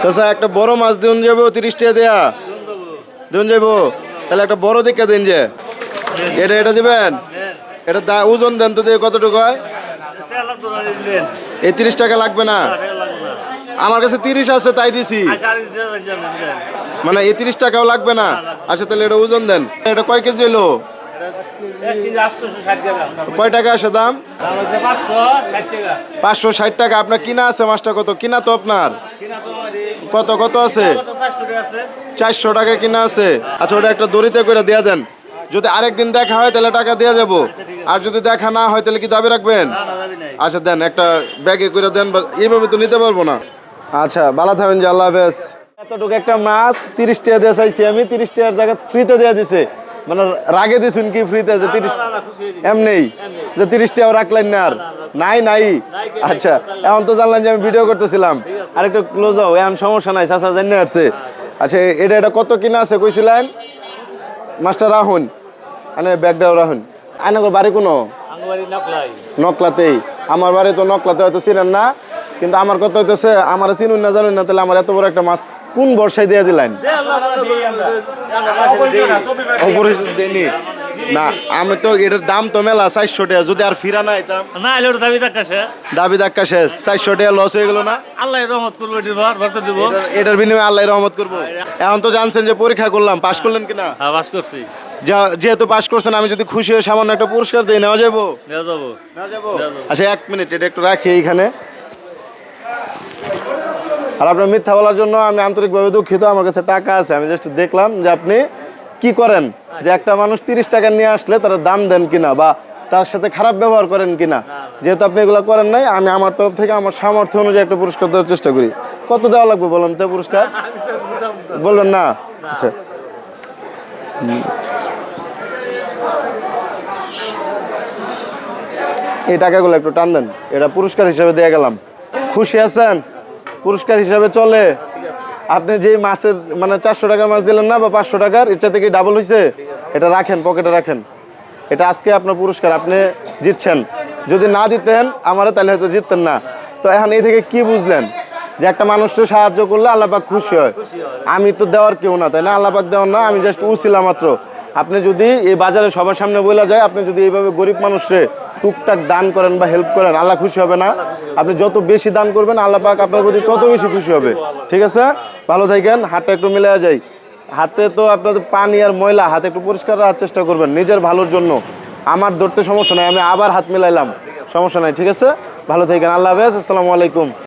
চাচা একটা বড় মাছ দিন যাবো 30 টাকা দেয়া দিন যাবো, তাহলে একটা বড় দিকে দিন যে এটা দিবেন। এটা ওজন দেন তো দিয়ে কতটুকু হয়? এই 30 টাকা লাগবে না, আমার কাছে 30 আছে তাই দিছি, মানে এই 30 টাকাও লাগবে না। আচ্ছা তাহলে এটা ওজন দেন। এটা কয় কেজি এলো? কয় টাকা আসে দাম? 560 টাকা। আপনার কিনা আছে মাছটা কত? কিনা তো আপনার কত কত আছে? 400 টাকা কিনা আছে। আচ্ছা ওটা একটা দড়িতে করে দেয়া দেন, যদি আরেকদিন দেখা হয় তাহলে টাকা দেওয়া যাবো, আর যদি দেখা না হয় তাহলে কি দাবি রাখবেন? আচ্ছা দেন, একটা ব্যাগে করে দেন, এইভাবে তো নিতে পারবো না। আচ্ছা ভালো থাকবেন, যে আল্লাহ হাফেজ। এতটুকু একটা মাছ 30 টাকা দিয়ে চাইছি আমি, 30 টাকার জায়গা ফ্রিতে দেওয়া দিছে, মানে রাগে দিছুন কি ফ্রিতে যে 30 এমনি যে 30 টাকা রাখলেন না? আর নাই। আচ্ছা এখন তো জানলেন যে আমি ভিডিও করতেছিলাম, আরেকটু ক্লোজ হও, এখন সমস্যা নাই, চাচা জানিয়ে আসছে। আচ্ছা এটা কত কিনা আছে কইছিলেন? মাছটা রাহুন, মানে ব্যাগটাও রাহুন। আয়নাগর বাড়ি কোনো নকলাতেই, আমার বাড়ি তো নকলাতে, হয়তো চিনেন না, কিন্তু আমার কথা হইতেছে আমার চিনুন না জানুন না, তাহলে আমার এত বড় একটা মাছ কোন বর্ষায় দিয়ে দিলেন? না আমি তো এটার দাম তো মেলা 400 টাকা, যদি আর ফিরা না আইতাম না দাবি ধাক্কা শেষ, 400 টাকা লস হয়ে গেল না? আল্লাহ রহমত করবো, এটার বিনিময়ে আল্লাহ রহমত করবো। এখন তো জানছেন যে পরীক্ষা করলাম, পাশ করলেন কিনা? পাস করছি। যেহেতু পাশ করছেন, আমি যদি খুশি হয়ে সামান্য একটা পুরস্কার দিই, নেওয়া যাবো? আচ্ছা 1 মিনিট, এটা একটু রাখি এইখানে। আর আপনার মিথ্যা বলার জন্য আমি আন্তরিকভাবে দুঃখিত, আমার কাছে টাকা আছে, আমি জাস্ট দেখলাম যে আপনি কি করেন, যে একটা মানুষ 30 টাকা নিয়ে আসলে তারা দাম দেন কিনা বা তার সাথে খারাপ ব্যবহার করেন কিনা। যেহেতু আপনি এগুলো করেন নাই, আমি আমার তরফ থেকে আমার সামর্থ্য অনুযায়ী একটা পুরস্কার দেওয়ার চেষ্টা করি। কত দেওয়া লাগবে বলেন তো পুরস্কার? বলবেন না? আচ্ছা এই টাকাগুলো একটু টান দেন, এটা পুরস্কার হিসাবে দিয়ে গেলাম। খুশি আছেন? পুরস্কার হিসাবে চলে। আপনি যে মাছের মানে 400 টাকার মাছ দিলেন না বা 500 টাকার, ইচ্ছা থেকে ডাবল হয়েছে, এটা রাখেন, পকেটে রাখেন। এটা আজকে আপনার পুরস্কার, আপনি জিতছেন। যদি না দিতেন আমারে তাহলে হয়তো জিততেন না। তো এখন এই থেকে কি বুঝলেন? যে একটা মানুষকে সাহায্য করলে আল্লাহ পাক খুশি হয়। আমি তো দেওয়ার কেউ না, তাই না? আল্লাহ পাক দেওয়ার না, আমি জাস্ট উছিলা মাত্র। আপনি যদি এই বাজারে সবার সামনে বলা যায়, আপনি যদি এইভাবে গরিব মানুষরে টুকটাক দান করেন বা হেল্প করেন, আল্লাহ খুশি হবে না? আপনি যত বেশি দান করবেন আল্লাহ পাক আপনার প্রতি তত বেশি খুশি হবে। ঠিক আছে, ভালো থাকেন। হাতটা একটু মিলে যায়, হাতে তো আপনাদের পানি আর ময়লা, হাতে একটু পরিষ্কার রাখার চেষ্টা করবেন নিজের ভালোর জন্য। আমার ধরতে সমস্যা নাই, আমি আবার হাত মিলাইলাম, সমস্যা নাই। ঠিক আছে, ভালো থাকেন, আল্লাহ হাফেজ, আসসালামু আলাইকুম।